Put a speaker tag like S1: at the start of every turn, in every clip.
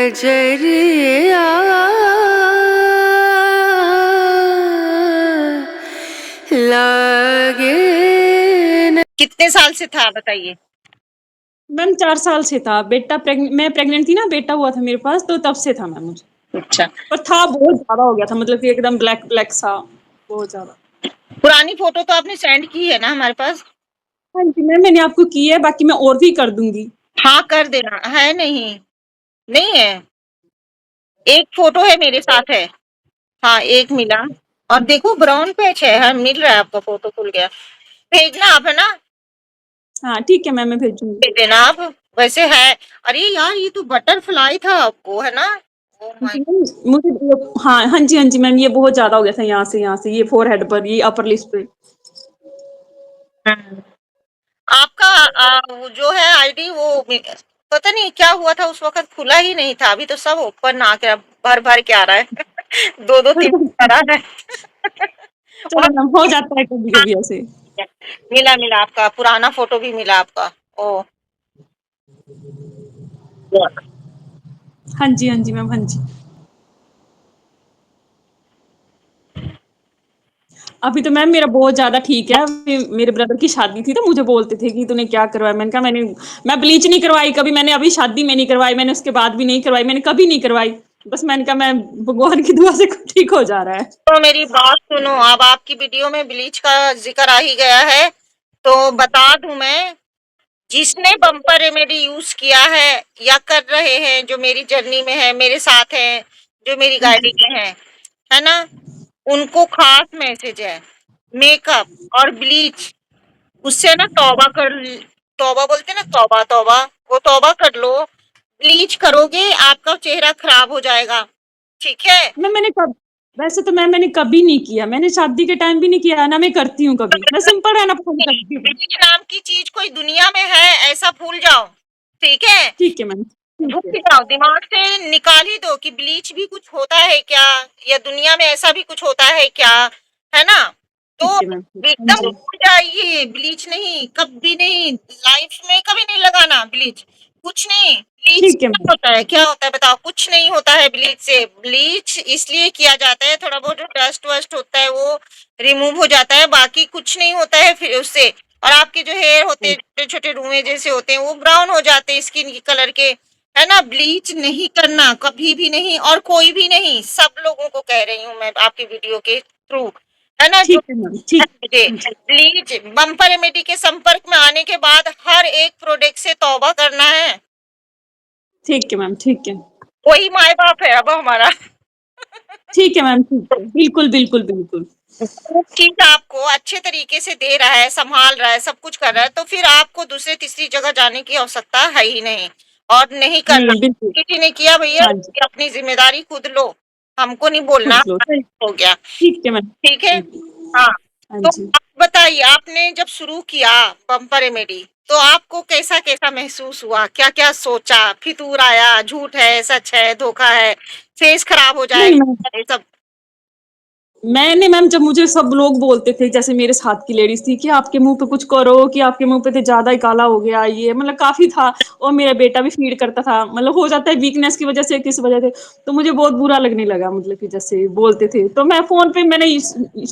S1: कजरिया लागे न।
S2: कितने साल से था बताइए?
S3: मैम 4 साल से था। मैं प्रेग्नेंट थी ना, बेटा हुआ था मेरे पास, तो तब से था मैम मुझे।
S2: अच्छा,
S3: पर था बहुत ज्यादा हो गया था, मतलब कि एकदम ब्लैक ब्लैक सा, बहुत ज्यादा।
S2: पुरानी फोटो तो आपने सेंड की है ना हमारे पास?
S3: हाँ जी मैम, मैंने आपको की है, बाकी मैं और भी कर दूंगी।
S2: हाँ कर देना। है नहीं? नहीं है? एक फोटो है मेरे साथ है। हाँ एक मिला। और देखो ब्राउन पैच है। हाँ मिल रहा है, आपका फोटो खुल गया। भेजना आप, है ना?
S3: हाँ ठीक है मैम, मैं भेजूंगी।
S2: भेज देना आप। वैसे है। अरे यार ये तो बटरफ्लाई था आपको, है ना? Oh my.
S3: जी मैम, हाँ हाँ जी हाँ जी मैम, ये बहुत ज्यादा हो गया था, यहाँ से ये फोरहेड पर, ये अपर लिप्स पे।
S2: आपका वो जो है आईडी वो पता नहीं क्या हुआ था उस वक्त, खुला ही नहीं था। अभी तो सब ओपन आके भर भर के आ रहा है। दो दो तीन आ रहा है।
S3: चलो
S2: और
S3: मैम, हो जाता है कभी कभी ऐसे।
S2: मिला मिला, आपका पुराना फोटो भी मिला आपका। ओ
S3: हाँ जी मैम, हाँ जी। अभी तो मैम मेरा बहुत ज्यादा ठीक है। अभी मेरे ब्रदर की शादी थी तो मुझे बोलते थे कि तूने क्या करवाया। मैंने कहा मैं ब्लीच नहीं करवाई कभी, मैंने अभी शादी में नहीं करवाई, मैंने उसके बाद भी नहीं करवाई, मैंने कभी नहीं करवाई। बस मैंने कहा मैं भगवान की दुआ से ठीक हो जा रहा है।
S2: तो मेरी बात सुनो, अब आपकी वीडियो में ब्लीच का जिक्र आ ही गया है तो बता दूं मैं, जिसने बम्पर रेमेडी यूज किया है या कर रहे हैं, जो मेरी जर्नी में है, मेरे साथ हैं, जो मेरी गाड़ी में है ना, उनको खास मैसेज है। मेकअप और ब्लीच, उससे ना तौबा कर, तौबा बोलते हैं ना, तौबा तौबा, वो तौबा कर लो। ब्लीच करोगे आपका चेहरा खराब हो जाएगा, ठीक है?
S3: मैंने कब वैसे तो मैंने कभी नहीं किया, मैंने शादी के टाइम भी नहीं किया ना, मैं करती हूँ कभी, मैं सिंपल रहना पसंद करती हूँ।
S2: ब्लीच नाम की चीज कोई दुनिया में है ऐसा भूल जाओ, ठीक है?
S3: ठीक है मैम, ठीक है।
S2: भूल जाओ, दिमाग से निकाल ही दो कि ब्लीच भी कुछ होता है क्या, या दुनिया में ऐसा भी कुछ होता है क्या, है ना? तो
S3: ठीक है मैम, हाँ
S2: एकदम
S3: जी।
S2: भूल जाइए, ब्लीच नहीं, कभी नहीं, लाइफ में कभी नहीं लगाना ब्लीच। कुछ नहीं, ब्लीच
S3: ठीक है
S2: क्या
S3: मैम,
S2: होता है, क्या होता है बताओ? कुछ नहीं होता है ब्लीच से। ब्लीच इसलिए किया जाता है, थोड़ा बहुत जो डस्ट वस्ट होता है वो रिमूव हो जाता है, बाकी कुछ नहीं होता है फिर उससे। और आपके जो हेयर होते हैं, छोटे छोटे रुए जैसे होते हैं, वो ब्राउन हो जाते हैं स्किन के कलर के, है ना? ब्लीच नहीं करना कभी भी नहीं, और कोई भी नहीं, सब लोगों को कह रही हूँ मैं आपकी वीडियो के थ्रू, है ना? जो
S3: ठीक है मैम, ठीक है, हाँ जी।
S2: ब्लीच बम्पर रेमेडी के संपर्क में आने के बाद हर एक प्रोडक्ट से तौबा करना है।
S3: ठीक है मैम, ठीक है।
S2: वही माए बाप है अब हमारा।
S3: ठीक है मैम, ठीक है, बिल्कुल बिल्कुल बिल्कुल।
S2: चीज आपको अच्छे तरीके से दे रहा है, संभाल रहा है, सब कुछ कर रहा है, तो फिर आपको दूसरे तीसरी जगह जाने की आवश्यकता है ही नहीं, और नहीं करना।
S3: नहीं बिल्कुल।
S2: किसी ने किया भैया,
S3: हाँ जी,
S2: अपनी जिम्मेदारी खुद लो, हमको नहीं बोलना।
S3: खुद लो, सही।
S2: हो गया,
S3: ठीक है मैम,
S2: ठीक है?
S3: ठीक है।
S2: हाँ।
S3: हाँ
S2: तो
S3: जी।
S2: आप बताइए, आपने जब शुरू किया बम्पर रेमेडी तो आपको कैसा कैसा महसूस हुआ, क्या क्या सोचा? फितूर आया, झूठ है, सच है, धोखा है, फेस खराब हो
S3: नहीं मैम,
S2: जाएगा, ये सब?
S3: मैंने मैम जब मुझे सब लोग बोलते थे, जैसे मेरे साथ की लेडीज थी, कि आपके मुंह पे कुछ करो, कि आपके मुंह पे तो ज्यादा ही काला हो गया, ये मतलब काफी था। और मेरा बेटा भी फीड करता था, मतलब हो जाता है वीकनेस की वजह से, किस वजह से, तो मुझे बहुत बुरा लगने लगा, मतलब कि जैसे बोलते थे, तो मैं फोन पे मैंने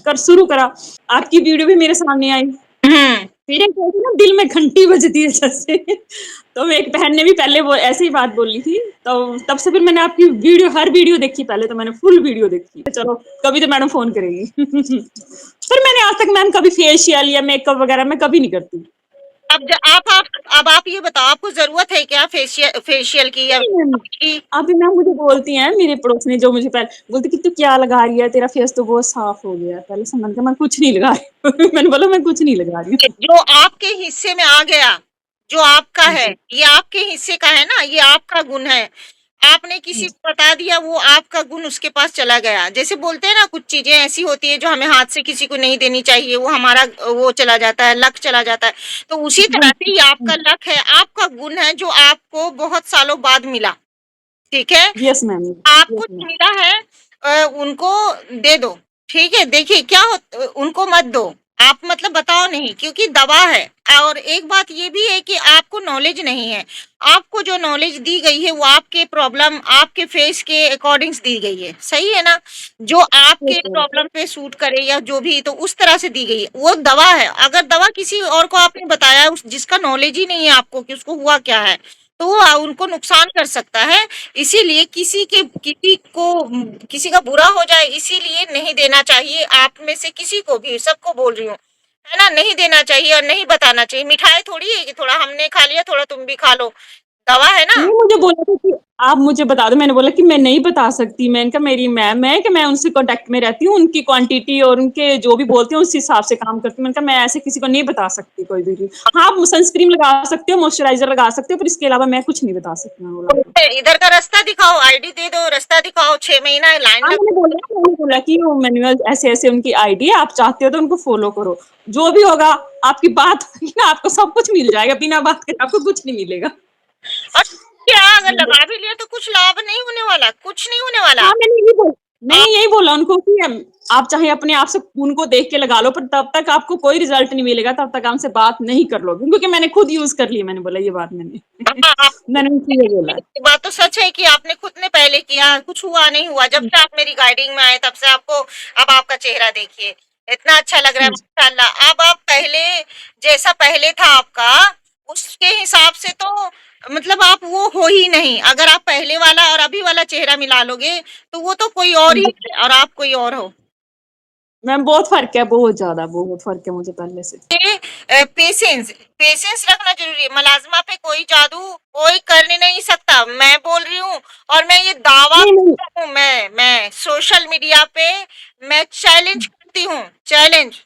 S3: कर शुरू करा। आपकी वीडियो भी मेरे सामने आई,
S2: हम्म।
S3: मेरे कहते ना दिल में घंटी बजती है जैसे। तो मेरी एक बहन ने भी पहले वो ऐसे ही बात बोली थी, तो तब से फिर मैंने आपकी हर वीडियो देखी, पहले तो मैंने फुल वीडियो देखी, चलो कभी तो मैडम फोन करेगी। पर मैंने आज तक मैम कभी फेशियल या मेकअप वगैरह मैं कभी नहीं करती।
S2: अब आप ये बताओ, आपको जरूरत है क्या फेशियल फेशियल की या
S3: नहीं मैम,
S2: की?
S3: अभी मैम मुझे बोलती हैं मेरे पड़ोस ने, जो मुझे पहले बोलती कि तू क्या लगा रही है, तेरा फेस तो बहुत साफ हो गया है। पहले से मैंने कहा मैं कुछ नहीं लगा रही हूँ। मैंने बोला मैं कुछ नहीं लगा रही हूँ।
S2: जो आपके हिस्से में आ गया, जो आपका
S3: हाँ
S2: है,
S3: जी,
S2: ये आपके हिस्से का है ना, ये आपका गुण है। आपने
S3: हाँ
S2: किसी
S3: जी,
S2: को बता दिया, वो आपका गुण उसके पास चला गया। जैसे बोलते हैं ना, कुछ चीजें ऐसी होती है जो हमें हाथ से किसी को नहीं देनी चाहिए, वो हमारा वो चला जाता है, लक चला जाता है। तो उसी
S3: हाँ
S2: तरह से
S3: जी,
S2: ये आपका लक है, आपका गुण है, जो आपको बहुत सालों बाद मिला, ठीक है?
S3: यस मैम,
S2: आपको
S3: यस
S2: जो
S3: मैम,
S2: मिला है उनको दे दो, ठीक है? देखिए क्या हो, उनको मत दो, आप मतलब बताओ नहीं, क्योंकि दवा है। और एक बात ये भी है कि आपको नॉलेज नहीं है। आपको जो नॉलेज दी गई है वो आपके प्रॉब्लम, आपके फेस के अकॉर्डिंग्स दी गई है, सही है ना? जो आपके
S3: बिल्कुल।
S2: प्रॉब्लम पे सूट करे या जो भी, तो उस तरह से दी गई है। वो दवा है। अगर दवा किसी और को आपने बताया, उस जिसका नॉलेज ही नहीं है आपको कि उसको हुआ क्या है, तो वो उनको नुकसान कर सकता है। इसीलिए किसी का बुरा हो जाए इसीलिए नहीं देना चाहिए। आप में से किसी को भी, सबको बोल रही हूँ, है ना? नहीं देना चाहिए और नहीं बताना चाहिए। मिठाई थोड़ी है कि थोड़ा हमने खा लिया, थोड़ा तुम भी खा लो। दवा है ना?
S3: नहीं, मुझे बोला था कि आप मुझे बता दो, मैंने बोला कि मैं नहीं बता सकती, मैंने कहा मेरी मैम है कि मैं उनसे कॉन्टैक्ट में रहती हूँ, उनकी क्वांटिटी और उनके जो भी बोलते हैं उस हिसाब से काम करती हूँ। मैंने कहा मैं ऐसे किसी को नहीं बता सकती कोई भी चीज़। हाँ, आप सनस्क्रीन लगा सकते हो, मॉइस्चराइज़र लगा सकते हो, पर इसके अलावा मैं कुछ नहीं बता सकती, मैंने बोला उनको।
S2: इधर का रास्ता दिखाओ, आईडी दे दो, रास्ता दिखाओ, 6 महीना लाइन
S3: हाँ,
S2: लग।
S3: मैंने बोला कि वो मैनुअल ऐसे-ऐसे उनकी आईडी है, आप चाहते हो तो उनको फ़ॉलो करो। जो भी होगा, आपकी बात होगी ना, आपको सब कुछ मिल जाएगा, बिना बात के आपको कुछ नहीं मिलेगा।
S2: और क्या, अगर लगा भी लिया तो कुछ लाभ नहीं होने वाला, कुछ नहीं होने वाला।
S3: हाँ, मैंने
S2: आप
S3: यही बोला उनको कि आप चाहे अपने आप से उनको देख के लगा लो, पर तब तक आपको कोई रिज़ल्ट नहीं मिलेगा, तब तक हमसे बात नहीं कर लोगे, क्योंकि मैंने खुद यूज़ कर ली है, मैंने बोला ये बात मैंने।
S2: हाँ, आप
S3: मैंने उनसे ये बोला है।
S2: ये बात तो सच है कि आपने खुद ने पहले किया, कुछ हुआ नहीं हुआ। जब से आप मेरी गाइडिंग में आए तब से आपको, अब आपका चेहरा देखिए, इतना अच्छा लग रहा है
S3: हुँ,
S2: माशाल्लाह। अब आप पहले जैसा पहले था आपका, उसके हिसाब से तो मतलब आप वो हो ही नहीं। अगर आप पहले वाला और अभी वाला चेहरा मिला लोगे, तो वो तो कोई और ही
S3: हुँ।
S2: है और आप कोई और हो।
S3: मैम बहुत फ़र्क है, बहुत ज़्यादा, बहुत फ़र्क है मुझे पहले से।
S2: पेशेंस पेशेंस रखना जरूरी है। मुलाजमा पे कोई जादू कोई कर नहीं सकता, मैं बोल रही हूँ। और मैं ये दावा
S3: नहीं, नहीं,
S2: करती हूँ, मैं सोशल मीडिया पे मैं चैलेंज करती हूँ, चैलेंज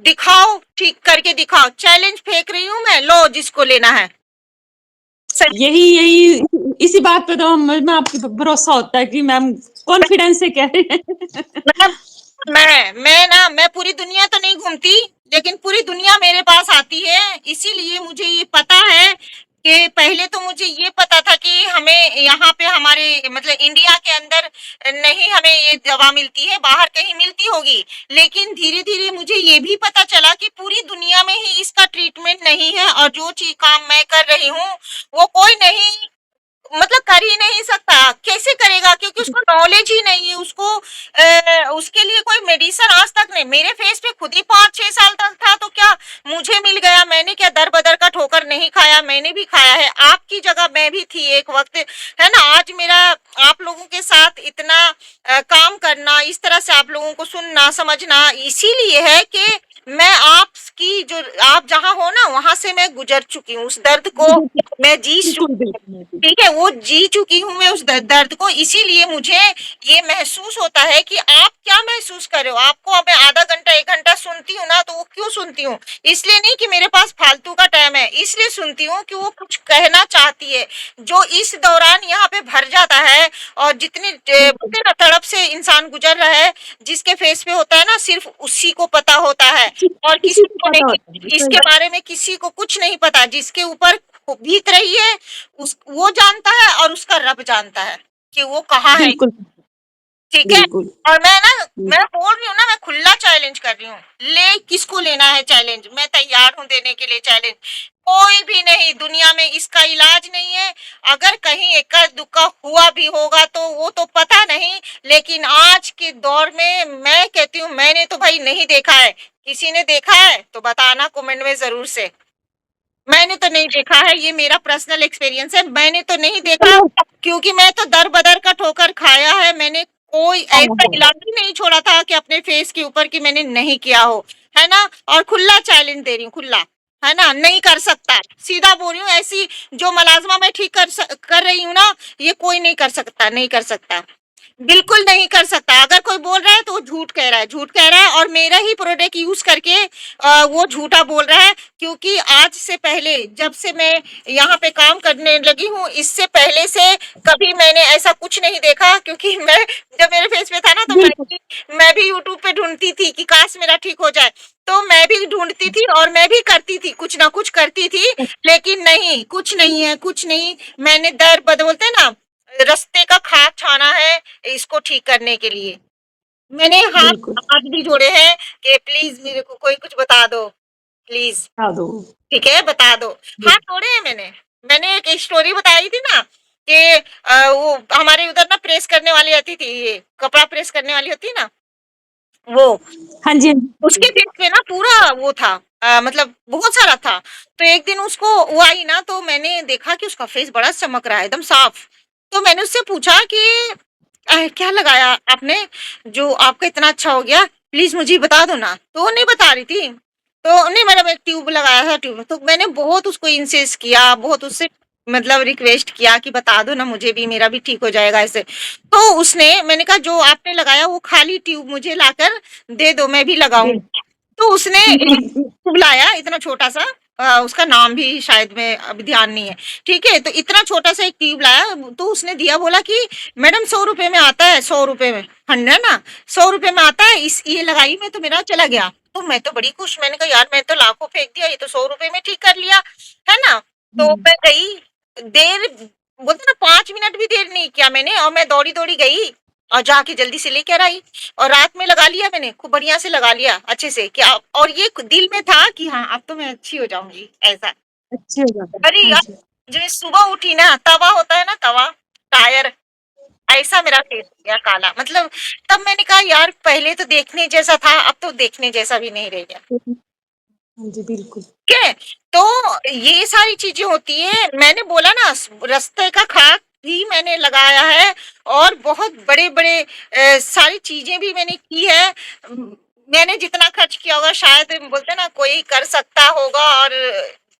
S2: दिखाओ, ठीक करके दिखाओ। चैलेंज फेंक रही हूँ मैं, लो जिसको लेना है। सही।
S3: यही इसी बात पे तो हम में आपको भरोसा होता है कि मैम कॉन्फिडेंस से कह रहे हैं।
S2: मतलब मैं पूरी दुनिया तो नहीं घूमती, लेकिन पूरी दुनिया मेरे पास आती है। इसीलिए मुझे ये पता है कि पहले तो मुझे ये पता था कि हमें यहाँ पे हमारे मतलब इंडिया के अंदर नहीं हमें ये दवा मिलती है, बाहर कहीं मिलती होगी। लेकिन धीरे-धीरे मुझे ये भी पता चला कि पूरी दुनिया में ही इसका ट्रीटमेंट नहीं है और जो चीज़ काम मैं कर रही हूँ, वो कोई नहीं मतलब कर ही नहीं सकता। कैसे करेगा? क्योंकि उसको नॉलेज ही नहीं है। उसके लिए कोई मेडिसिन आज तक नहीं। मेरे फेस पे खुद ही 5-6 साल तक था, तो क्या मुझे मिल गया? मैंने क्या दर-बदर का ठोकर नहीं खाया? मैंने भी खाया है। आपकी जगह मैं भी थी एक वक़्त, है ना? आज मेरा आप लोगों के साथ इतना काम करना, इस तरह से आप लोगों को सुनना, समझना इसीलिए है कि मैं आपकी जो आप जहाँ हो ना, वहाँ से मैं गुज़र चुकी हूँ। उस दर्द को मैं जी चुकी
S3: बिल्कुल,
S2: हूँ।
S3: बिल्कुल, बिल्कुल।
S2: ठीक है, वो जी चुकी हूँ मैं उस दर्द को। इसीलिए मुझे ये महसूस होता है कि आप क्या महसूस कर रहे हो। आपको अब मैं आधा घंटा 1 घंटा सुनती हूँ ना, तो वो क्यों सुनती हूँ? इसलिए नहीं कि मेरे पास फालतू का टाइम है, इसलिए सुनती हूँ कि वो कुछ कहना चाहती है, जो इस दौरान यहाँ पे भर जाता है। और जितनी
S3: बिल्कुल,
S2: बोलते हैं ना तड़प से इंसान गुजर रहा है, जिसके फेस पे होता है ना, सिर्फ उसी को पता होता है और
S3: किसी
S2: किसी
S3: को
S2: को
S3: पता
S2: नहीं।
S3: होता है, सही
S2: इसके
S3: बात।
S2: बारे में किसी को कुछ नहीं पता। जिसके ऊपर बीत रही है, उस वो जानता है और उसका रब जानता है कि वो कहाँ है।
S3: बिल्कुल,
S2: ठीक है?
S3: बिल्कुल।
S2: और
S3: हुँ,
S2: मैं बोल रही हूँ ना, मैं खुला चैलेंज कर रही हूँ। ले किसको लेना है चैलेंज? मैं तैयार हूँ देने के लिए चैलेंज। कोई भी नहीं दुनिया में इसका इलाज नहीं है। अगर कहीं इक्का-दुक्का हुआ भी होगा तो वो तो पता नहीं, लेकिन आज के दौर में मैं कहती हूँ मैंने तो भाई नहीं देखा है। किसी ने देखा है तो बताना कमेंट में ज़रूर से। मैंने तो नहीं देखा है, ये मेरा पर्सनल एक्सपीरियंस है। मैंने तो नहीं देखा,
S3: चलो
S2: क्योंकि मैं तो दर-बदर का ठोकर खाया है। मैंने कोई
S3: हाँ,
S2: ऐसा
S3: हाँ।
S2: इलाज ही नहीं छोड़ा था कि अपने फेस के ऊपर कि मैंने नहीं किया हो, है ना? और खुला चैलेंज दे रही हूँ, खुला, है ना? नहीं कर सकता, सीधा बोल रही हूँ। ऐसी जो मुलाज़िमा मैं ठीक कर रही हूँ ना, ये कोई नहीं कर सकता, नहीं कर सकता। बिल्कुल नहीं कर सकता। अगर कोई बोल रहा है तो वो झूठ कह रहा है, झूठ कह रहा है और मेरा ही प्रोडक्ट यूज़ करके वो झूठा बोल रहा है। क्योंकि आज से पहले जब से मैं यहाँ पे काम करने लगी हूँ, इससे पहले से कभी मैंने ऐसा कुछ नहीं देखा। क्योंकि मैं जब मेरे फेस पे था ना, तो
S3: बिल्कुल,
S2: मैं भी यूट्यूब पे ढूँढती थी कि काश मेरा ठीक हो जाए। तो मैं भी ढूँढती थी और मैं भी करती थी, कुछ ना कुछ करती थी, लेकिन नहीं, कुछ नहीं है, कुछ नहीं। मैंने बोलते हैं ना, रास्ते का खाद छाना है इसको ठीक करने के लिए। मैंने हाथ
S3: बिल्कुल,
S2: हाथ भी जोड़े हैं कि प्लीज मेरे को कोई कुछ बता दो, प्लीज,
S3: बता दो।
S2: ठीक है, बता दो। हाथ जोड़े हैं मैंने। मैंने एक स्टोरी बताई थी ना कि वो हमारे उधर ना प्रेस करने वाली आती थी, ये कपड़ा प्रेस करने वाली होती है ना, वो
S3: हाँ जी, हाँ जी।
S2: उसके फेस पे ना पूरा वो था, मतलब बहुत सारा था। तो एक दिन उसको वो आई ना, तो मैंने देखा कि उसका फेस बड़ा चमक रहा है, एकदम साफ। तो मैंने उससे पूछा कि क्या लगाया आपने जो आपका इतना अच्छा हो गया? प्लीज मुझे बता दो ना। तो वो नहीं बता रही थी। तो नहीं, मैंने एक ट्यूब लगाया था, ट्यूब। तो मैंने बहुत उसको इंसिस्ट किया, बहुत उससे मतलब रिक्वेस्ट किया कि बता दो ना मुझे भी, मेरा भी ठीक हो जाएगा ऐसे। तो उसने, मैंने कहा जो आपने लगाया वो खाली ट्यूब मुझे लाकर दे दो, मैं भी
S3: दे
S2: लगाऊंगी। तो उसने एक ट्यूब लाया इतना छोटा सा, उसका नाम भी शायद मैं अभी ध्यान नहीं है, ठीक है। तो इतना छोटा सा एक ट्यूब लाया, तो उसने दिया, बोला कि मैडम 100 रुपए में आता है, 100 रुपए में, है ना, 100 रुपए में आता है, इस ये लगाई मैं तो मेरा चला गया। तो मैं तो बड़ी खुश, मैंने कहा यार मैं तो लाखों फेंक दिया, ये तो 100 रुपए में ठीक कर लिया, है ना। तो
S3: हुँ,
S2: मैं गई, देर बोलते ना 5 मिनट भी देर नहीं किया मैंने, और मैं दौड़ी दौड़ी गई और जाके जल्दी से लेकर आई, और रात में लगा लिया मैंने, खूब बढ़िया से लगा लिया अच्छे से क्या। और ये दिल में था कि हाँ अब तो मैं अच्छी हो जाऊंगी ऐसा।
S3: अच्छे हो जाते हैं।
S2: अरे
S3: हाँ
S2: यार,
S3: जी।
S2: जो सुबह उठी ना, तवा होता है ना, तवा, टायर, ऐसा मेरा फेस हो गया काला, मतलब। तब मैंने कहा यार पहले तो देखने जैसा था, अब तो देखने जैसा भी नहीं रह गया।
S3: हाँ जी, बिल्कुल।
S2: ठीक है। तो ये सारी चीजें होती है, मैंने बोला ना, रास्ते का खाक भी मैंने लगाया है, और बहुत बड़े बड़े सारी चीजें भी मैंने की है। मैंने जितना खर्च किया होगा शायद बोलते ना कोई कर सकता होगा और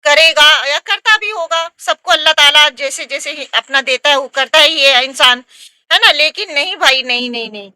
S2: करेगा या करता भी होगा, सबको अल्लाह ताला जैसे जैसे ही अपना देता है वो करता ही है इंसान, है ना। लेकिन नहीं भाई, नहीं नहीं नहीं,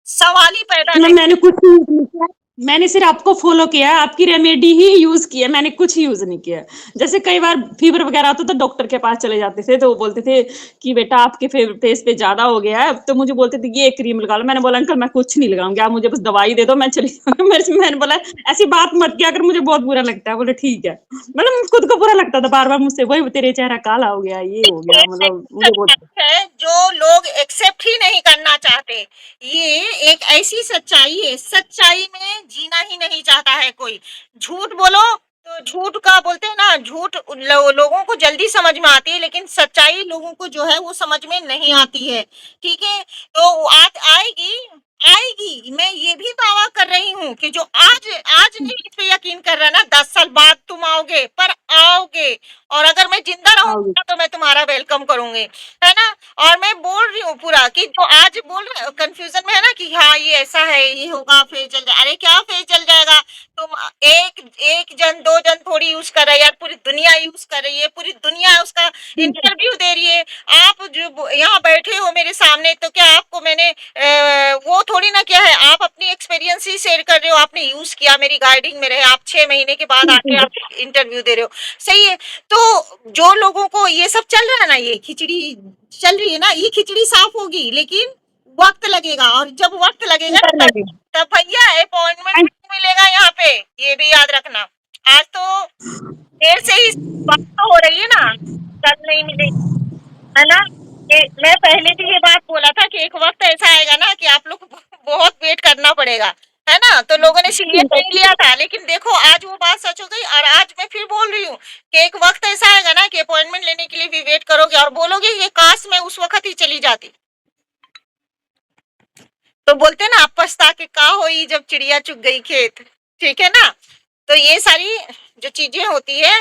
S2: सवाल ही पैदा
S3: मतलब
S2: नहीं।
S3: मैंने कुछ यूज़ नहीं किया, मैंने सिर्फ़ आपको फ़ॉलो किया है, आपकी रेमेडी ही यूज़ की है, मैंने कुछ यूज़ नहीं किया है। जैसे कई बार फ़ीवर वग़ैरह आता तो डॉक्टर के पास चले जाते थे, तो वो बोलते थे कि बेटा आपके फेस पे ज़्यादा हो गया है, तो मुझे बोलते थे ये क्रीम लगा लो। मैंने बोला अंकल मैं कुछ नहीं लगाऊँगी, आप मुझे बस दवाई दे दो, मैं चली जाऊँगी। मैंने बोला ऐसी बात मत किया कर, मुझे बहुत बुरा लगता है। बोले ठीक है। मतलब खुद को बुरा लगता था बार-बार मुझसे, वही तेरे चेहरा काला हो गया, ये हो गया, मतलब मुझे बहुत
S2: है जो लोग एक्सेप्ट ही नहीं करना चाहते। ये एक ऐसी सच्चाई है, सच्चाई में जीना ही नहीं चाहता है कोई। झूठ बोलो तो झूठ का बोलते हैं ना, झूठ लोगों को जल्दी समझ में आती है, लेकिन सच्चाई लोगों को जो है वो समझ में नहीं आती है, ठीक है। तो वो आज आएगी, आएगी, मैं ये भी दावा कर रही हूँ कि जो आज आज नहीं इस पे यकीन कर रहा है ना, 10 साल बाद तुम आओगे, पर आओगे। और अगर मैं जिंदा
S3: आओगे।
S2: रहूंगी तो मैं तुम्हारा वेलकम करूंगी, है ना। और मैं बोल रही हूँ पूरा कि जो आज बोल रहे कंफ्यूजन में है ना कि हाँ ये ऐसा है, ये होगा, फेस जल जाए, अरे क्या फेस जल जाएगा? तुम एक एक जन, दो जन थोड़ी यूज कर रहे हैं यार, पूरी दुनिया यूज कर रही है, पूरी दुनिया उसका इंटरव्यू दे रही है। आप जो यहाँ बैठे हो मेरे सामने, तो क्या आपको मैंने वो थोड़ी ना किया है, आप अपनी एक्सपीरियंस ही शेयर कर रहे हो, आपने यूज किया, मेरी गाइडिंग में रहे, आप 6 महीने के बाद आके आप इंटरव्यू दे रहे हो, सही है। तो जो लोगों को ये सब चल रहा है ना, ये खिचड़ी चल रही है ना, ये खिचड़ी साफ होगी, लेकिन वक्त लगेगा, और जब वक्त लगेगा
S3: डर
S2: ना,
S3: लगे।
S2: तब भैया अपॉइंटमेंट नहीं मिलेगा यहाँ पे, ये भी याद रखना। आज तो देर से ही बात तो हो रही है ना, कल नहीं मिलेगी, है ना। मैं पहले भी ये बात बोला था कि एक वक्त ऐसा आएगा ना कि आप लोग को बहुत वेट करना पड़ेगा, है ना। तो लोगों ने सीरियस नहीं लिया था, लेकिन देखो आज वो बात सच हो गई, और आज मैं फिर बोल रही हूँ कि एक वक्त ऐसा आएगा ना कि अपॉइंटमेंट लेने के लिए भी वेट करोगे और बोलोगे ये काश मैं उस वक्त ही चली जाती। तो बोलते हैं ना, आप पछता के का होई जब चिड़िया चुग गई खेत, ठीक है ना। तो ये सारी जो चीजें होती है,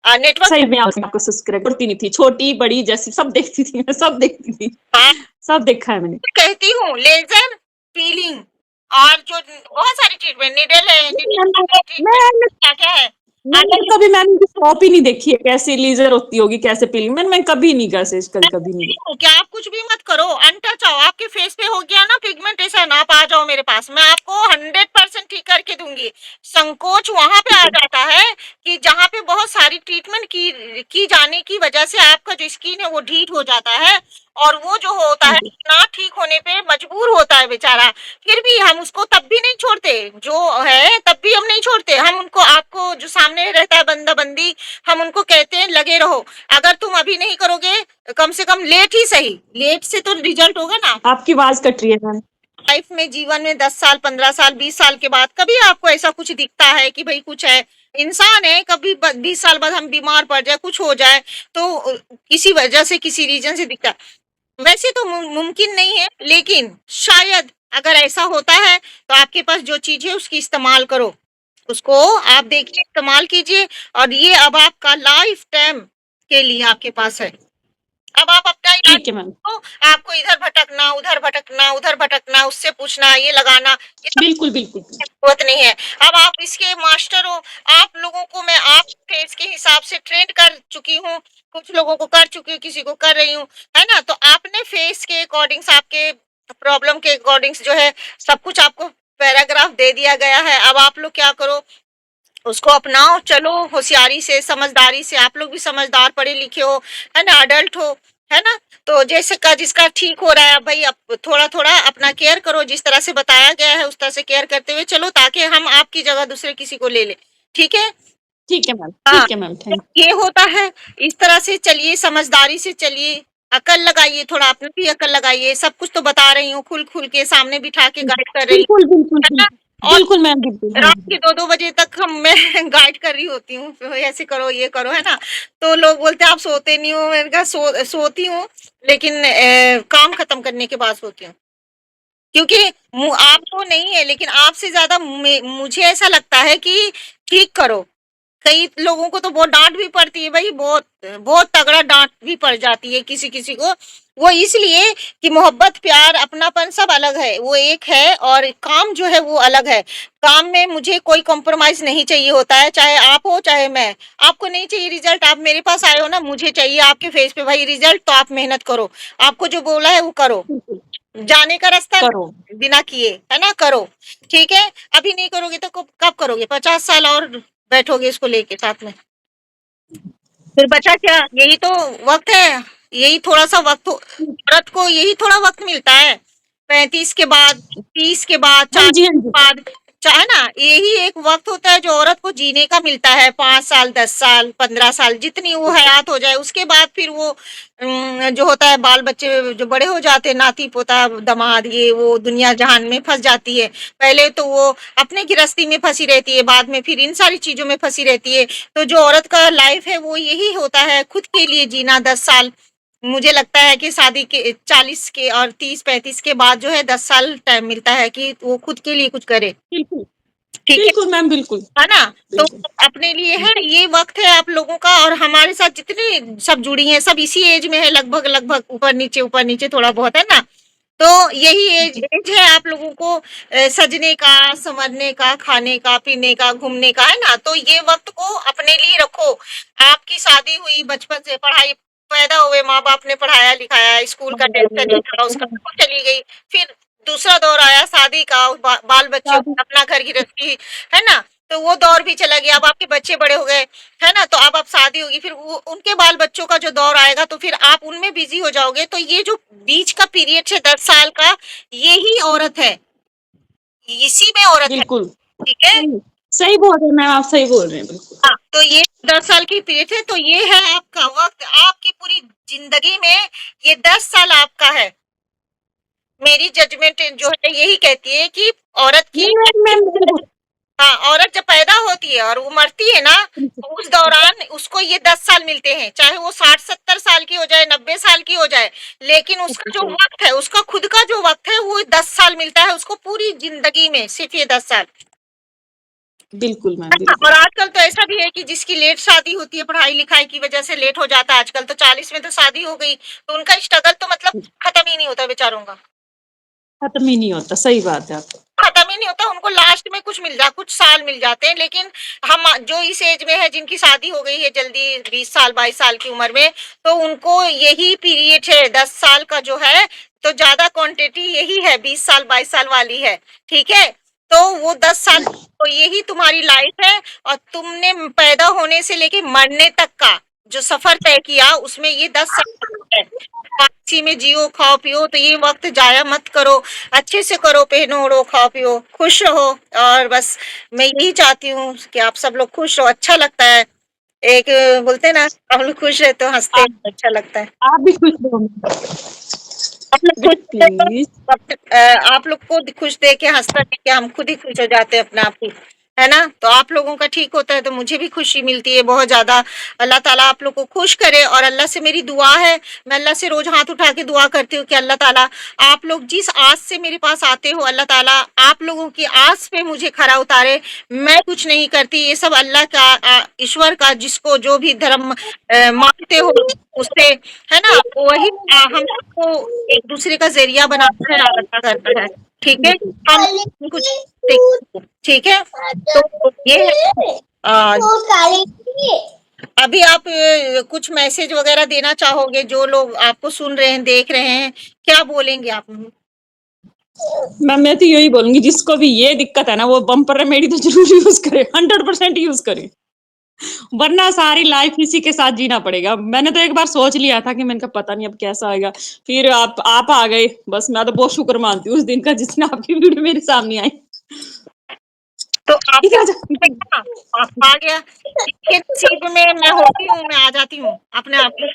S2: नेटवर्क।
S3: सही में आपको सब्सक्राइब करती नहीं थी, छोटी बड़ी जैसी सब देखती थी, मैं सब देखती थी,
S2: हाँ,
S3: सब देखा है मैंने।
S2: कहती हूँ लेजर फीलिंग, और जो बहुत सारी ट्रीटमेंट, निडल है, निडल का ट्रीटमेंट
S3: मैं
S2: क्या क्या है।
S3: मैंने
S2: अगर
S3: कभी मैंने उनकी शॉप ही नहीं देखी है, कैसे लेजर होती होगी, कैसे पीलिंग, मैं कभी नहीं कैसे कभी नहीं देखी।
S2: क्या आप कुछ भी मत करो, अनटच आओ, आपके फेस पे हो गया ना पिगमेंटेशन, आप आ जाओ मेरे पास, मैं आपको 100% ठीक करके दूंगी। संकोच वहां पे आ जाता है कि जहाँ पे बहुत सारी ट्रीटमेंट की जाने की वजह से आपका जो स्किन है वो ढीठ हो जाता है, और वो जो होता
S3: हाँ
S2: है
S3: जी,
S2: ना ठीक होने पे मजबूर होता है बेचारा। फिर भी हम उसको तब भी नहीं छोड़ते, जो है तब भी हम नहीं छोड़ते, हम उनको, आपको जो सामने रहता है बंदा बंदी, हम उनको कहते हैं लगे रहो। अगर तुम अभी नहीं करोगे, कम से कम लेट ही सही, लेट से तो रिजल्ट होगा ना।
S3: आपकी आवाज कट रही है मैम।
S2: लाइफ में, जीवन में 10 साल, 15 साल, 20 साल के बाद कभी आपको ऐसा कुछ दिखता है कि भई कुछ है? इंसान है, कभी ब 20 साल बाद हम बीमार पड़ जाए, कुछ हो जाए, तो किसी वजह से, किसी रीज़न से दिखता है। वैसे तो मुमकिन नहीं है, लेकिन शायद अगर ऐसा होता है, तो आपके पास जो चीज़ है उसकी इस्तेमाल करो। उसको आप देखिए, इस्तेमाल कीजिए, और ये अब आपका लाइफ टाइम के लिए आपके पास है। अब आप अपना इलाज
S3: ठीक है मैम।
S2: तो आपको इधर भटकना, उधर भटकना, उधर भटकना, उससे पूछना, ये लगाना, ये सब
S3: बिल्कुल, बिल्कुल।
S2: ज़रूरत नहीं है। अब आप इसके मास्टर हो, आप लोगों को मैं आप फेस के हिसाब से ट्रेन कर चुकी हूँ, कुछ लोगों को कर चुकी हूँ, किसी को कर रही हूँ, है ना? तो आपने फेस के अकॉर्डिंग्स, आपके प्रॉब्लम के अकॉर्डिंग्स जो है, सब कुछ आपको पैराग्राफ दे दिया गया है। अब आप लोग क्या करो, उसको अपनाओ, चलो होशियारी से, समझदारी से। आप लोग भी समझदार, पढ़े-लिखे हो, है ना? एडल्ट हो, है ना? तो जैसे का जिसका ठीक हो रहा है, अब भई अब थोड़ा-थोड़ा अपना केयर करो, जिस तरह से बताया गया है, उस तरह से केयर करते हुए चलो, ताकि हम आपकी जगह दूसरे किसी को ले लें। ठीक है?
S3: ठीक है मैम,
S2: हाँ,
S3: ठीक है मैम,
S2: तो
S3: थैंक
S2: ये होता है, इस तरह से चलिए, समझदारी से चलिए, अकल लगाइए, थोड़ा अपनी भी अकल लगाइए। सब कुछ तो बता रही हूँ, खुल-खुल के सामने बिठा के गाइड कर रही
S3: बिल्कुल, बिल्कुल,
S2: हूँ, है ना?
S3: बिल्कुल।
S2: और
S3: बिल्कुल मैम, बिल्कुल। हाँ
S2: रात
S3: जी।
S2: के 2-2 बजे तक हम मैं गाइड कर रही होती हूँ, तो ऐसे करो, ये करो, है ना? तो लोग बोलते हैं आप सोते नहीं हो, मैंने कहा सोती हूँ, लेकिन काम खत्म करने के बाद सोती हूँ। क्योंकि आपको नहीं है, लेकिन आपसे ज़्यादा मुझे ऐसा लगता है कि ठीक करो। कई लोगों को तो बहुत डाँट भी पड़ती है भई, बहुत बहुत तगड़ा डाँट भी पड़ जाती है किसी-किसी को। वो इसलिए कि मोहब्बत, प्यार, अपनापन सब अलग है, वो एक है, और काम जो है वो अलग है। काम में मुझे कोई कॉम्प्रोमाइज़ नहीं चाहिए होता है, चाहे आप हो, चाहे मैं। आपको नहीं चाहिए रिज़ल्ट, आप मेरे पास आए हो ना, मुझे चाहिए आपके फेस पे भाई रिज़ल्ट, तो आप मेहनत करो। आपको जो बोला है वो करो।
S3: बिल्कुल,
S2: जाने का रास्ता
S3: करो।
S2: बिना किए, है ना? करो, ठीक है? अभी नहीं करोगे तो कब करोगे? 50 साल और बैठोगे इसको लेके साथ में। फिर बचा क्या? यही तो वक़्त है, यही थोड़ा-सा वक़्त औरत को यही थोड़ा वक़्त मिलता है। 35 के बाद, 30 के बाद,
S3: हाँ
S2: 40
S3: जी, हाँ
S2: के
S3: जी।
S2: बाद, है ना? यही एक वक़्त होता है जो औरत को जीने का मिलता है, 5 साल, 10 साल, 15 साल, जितनी वो हयात हो जाए, उसके बाद फिर वो जो होता है, बाल-बच्चे जो बड़े हो जाते हैं, नाती-पोता, दामाद, ये वो दुनिया जहान में फँस जाती है। पहले तो वो अपने गृहस्थी में फँसी रहती है, बाद में फिर इन सारी चीज़ों में फँसी रहती है। तो जो औरत का लाइफ है वो यही होता है, खुद के लिए जीना 10 साल। मुझे लगता है कि शादी के 40 के और 30-35 के बाद जो है 10 साल टाइम मिलता है कि वो खुद के लिए कुछ करे,
S3: बिल्कुल,
S2: ठीक है?
S3: बिल्कुल मैम, बिल्कुल,
S2: है ना? तो
S3: बिल्कुल।
S2: अपने लिए है, ये वक़्त है आप लोगों का, और हमारे साथ जितने सब जुड़ी हैं, सब इसी एज में है, लगभग-लगभग, ऊपर-नीचे थोड़ा बहुत, है ना? तो यही एज
S3: जी,
S2: एज है आप लोगों को सजने का, संवरने का, खाने का, पीने का, घूमने का, है ना? तो ये वक़्त को अपने लिए रखो। आपकी शादी हुई बचपन से, पढ़ाई, पैदा हुए, माँ-बाप ने पढ़ाया-लिखाया, स्कूल का टेंशन नहीं था, उसका वो चली गई। फिर दूसरा दौर आया शादी का, बाल-बच्चों
S3: शादी
S2: का, अपना घर गृहस्थी, है ना? तो वो दौर भी चला गया, अब आपके बच्चे बड़े हो गए, है ना? तो अब शादी होगी, फिर वो उनके बाल-बच्चों का जो दौर आएगा, तो फिर आप उनमें बिज़ी हो जाओगे। तो ये जो बीच का पीरियड है 10 साल का, यही औरत है, इसी में औरत है,
S3: बिल्कुल,
S2: ठीक है?
S3: सही सही बोल रहे हैं मैम, आप सही बोल रहे हैं, बिल्कुल।
S2: हाँ, तो ये 10 साल की पीरियड है, तो ये है आपका वक़्त, आपकी पूरी ज़िंदगी में ये 10 साल आपका है। मेरी जजमेंट जो है यही कहती है कि औरत की
S3: नहीं मैम, मैम देखो
S2: हाँ, औरत जब पैदा होती है और वो मरती है ना, तो उस दौरान उसको ये 10 साल मिलते हैं, चाहे वो 60-70 साल की हो जाए, 90 साल की हो जाए, लेकिन उसका जो वक़्त है, उसका खुद का जो वक़्त है, वो 10 साल मिलता है उसको पूरी ज़िंदगी में, सिर्फ़ ये 10 साल।
S3: बिल्कुल मैम,
S2: हाँ,
S3: बिल्कुल।
S2: और आजकल तो ऐसा भी है कि जिसकी लेट शादी होती है, पढ़ाई-लिखाई की वजह से लेट हो जाता है आजकल, तो 40 में तो शादी हो गई, तो उनका स्ट्रगल तो मतलब खत्म ही नहीं होता बेचारों का।
S3: खत्म ही नहीं होता, सही बात है आपकी।
S2: खत्म ही नहीं होता, उनको लास्ट में कुछ साल मिल जाते हैं, लेकिन हम जो इस एज में है, जिनकी शादी हो गई है जल्दी 20 साल, 22 साल की उम्र में, तो उनको यही पीरियड है 10 साल का जो है, तो ज़्यादा क्वांटिटी यही है, 20 साल, 22 साल वाली है, ठीक है? तो वो 10 साल, तो यही तुम्हारी लाइफ है, और तुमने पैदा होने से लेके मरने तक का जो सफ़र तय किया, उसमें ये 10 साल है। इसी में जियो, खाओ-पियो, तो ये वक़्त ज़ाया मत करो, अच्छे से करो, पहनो-ओढ़ो, खाओ-पियो, खुश रहो, और बस मैं यही चाहती हूँ कि आप सब लोग खुश रहो, अच्छा लगता है। एक बोलते हैं ना, हम लोग खुश हैं तो हँसते
S3: आप
S2: हैं, अच्छा लगता है।
S3: आप भी खुश रहो मैम।
S2: आप लोग खुश
S3: बेटा प्लीज।
S2: आप लोग को खुश देख के हंसता देख के हम खुद ही खुश हो जाते हैं अपने आप ही, है ना? तो आप लोगों का ठीक होता है तो मुझे भी खुशी मिलती है बहुत ज्यादा। अल्लाह ताला आप लोग को खुश करे, और अल्लाह से मेरी दुआ है, मैं अल्लाह से रोज हाथ उठा के दुआ करती हूँ कि अल्लाह ताला आप लोग जिस आस से मेरे पास आते हो, अल्लाह ताला आप लोगों की आस पे मुझे खरा उतारे। मैं कुछ नहीं करती, ये सब अल्लाह का, ईश्वर का, जिसको जो भी धर्म मानते हो उससे, है ना? वही हम सबको एक दूसरे का ज़रिया बनाता है, आगे करता है, ठीक है?
S3: बिल्कुल।
S2: हम कुछ ठीक है? तो ये है अभी आप कुछ मैसेज वगैरह देना चाहोगे जो लोग आपको सुन रहे हैं, देख रहे हैं, क्या बोलेंगे आप?
S3: मैम मैं तो यही बोलूंगी, जिसको भी ये दिक्कत है ना वो बम्पर रेमेडी तो जरूर यूज करे, 100% यूज करे, वरना सारी लाइफ इसी के साथ जीना पड़ेगा। मैंने तो एक बार सोच लिया था कि मैंने कहा पता नहीं अब कैसा आएगा, फिर आप आ गए, बस मैं तो बहुत शुक्र मानती हूँ उस दिन का जिसने आपकी वीडियो मेरे सामने आई।
S2: तो आप
S3: इधर आ जा।
S2: आ गया, जिसके नसीब में मैं होती हूँ, मैं आ जाती हूँ अपने आप ही।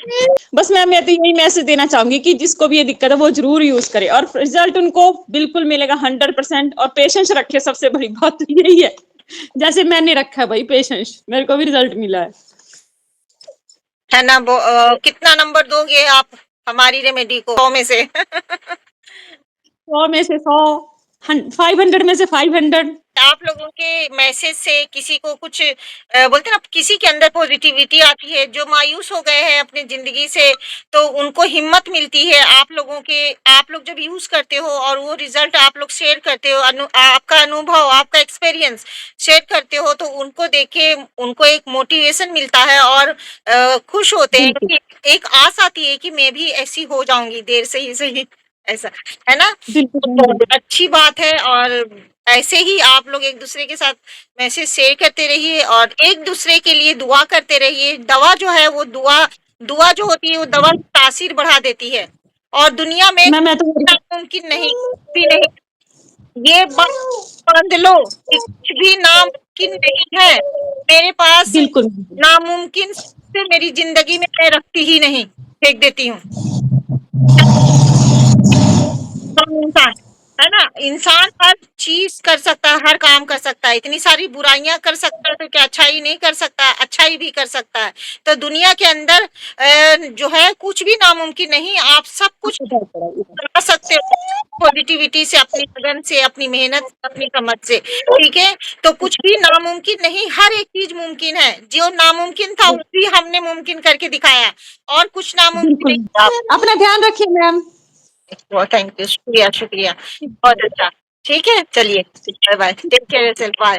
S3: बस मैं तो यही मैसेज देना चाहूंगी कि जिसको भी ये दिक्कत है वो जरूर यूज करे, और रिजल्ट उनको बिल्कुल मिलेगा 100%। और पेशेंस रखे, सबसे बड़ी बात तो यही है, जैसे मैंने रखा है भाई पेशेंस, मेरे को भी रिजल्ट मिला है।
S2: है ना? कितना नंबर दोगे आप हमारी रेमेडी को 100 में से?
S3: 100 में से 100, 500 में से 500।
S2: आप लोगों के मैसेज से किसी को कुछ बोलते हैं ना, किसी के अंदर पॉजिटिविटी आती है, जो मायूस हो गए हैं अपनी जिंदगी से, तो उनको हिम्मत मिलती है। आप लोग जब यूज करते हो और वो रिजल्ट आप लोग शेयर करते हो, आपका अनुभव, आपका एक्सपीरियंस शेयर करते हो, तो उनको देख के उनको एक मोटिवेशन मिलता है और खुश होते हैं
S3: बिल्कुल
S2: कि एक आस आती है कि मैं भी ऐसी हो जाऊंगी, देर से ही सही, ऐसा, है ना?
S3: बिल्कुल
S2: तो
S3: बिल्कुल।
S2: अच्छी बात है, और ऐसे ही आप लोग एक दूसरे के साथ मैसेज शेयर करते रहिए और एक दूसरे के लिए दुआ करते रहिए। दवा जो है वो दुआ दुआ जो होती है वो दवा की तासीर बढ़ा देती है, और दुनिया में
S3: मैं तो
S2: नामुमकिन नहीं, कुछ भी नहीं। ये बात समझ लो कि कुछ भी नामुमकिन नहीं है मेरे पास।
S3: बिल्कुल
S2: नामुमकिन से मेरी जिंदगी में मैं रखती ही नहीं, फेंक देती हूँ। इंसान, है ना? इंसान हर चीज कर सकता है, हर काम कर सकता है, इतनी सारी बुराइयां कर सकता है तो क्या अच्छाई नहीं कर सकता? अच्छाई भी कर सकता है। तो दुनिया के अंदर जो है कुछ भी नामुमकिन नहीं, आप सब कुछ कर सकते हो पॉजिटिविटी से, अपनी लगन से, अपनी मेहनत से, अपनी समझ से, ठीक है? तो कुछ भी नामुमकिन नहीं, हर एक चीज मुमकिन है। जो नामुमकिन था वो भी हमने मुमकिन करके दिखाया, और कुछ नामुमकिन
S3: बिल्कुल।
S2: नहीं।
S3: अपना ध्यान रखिए मैम।
S2: थैंक यू, शुक्रिया शुक्रिया, बहुत अच्छा। ठीक है, चलिए, bye bye, take care yourself, bye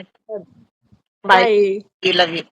S2: bye,
S3: bye.
S2: Love you.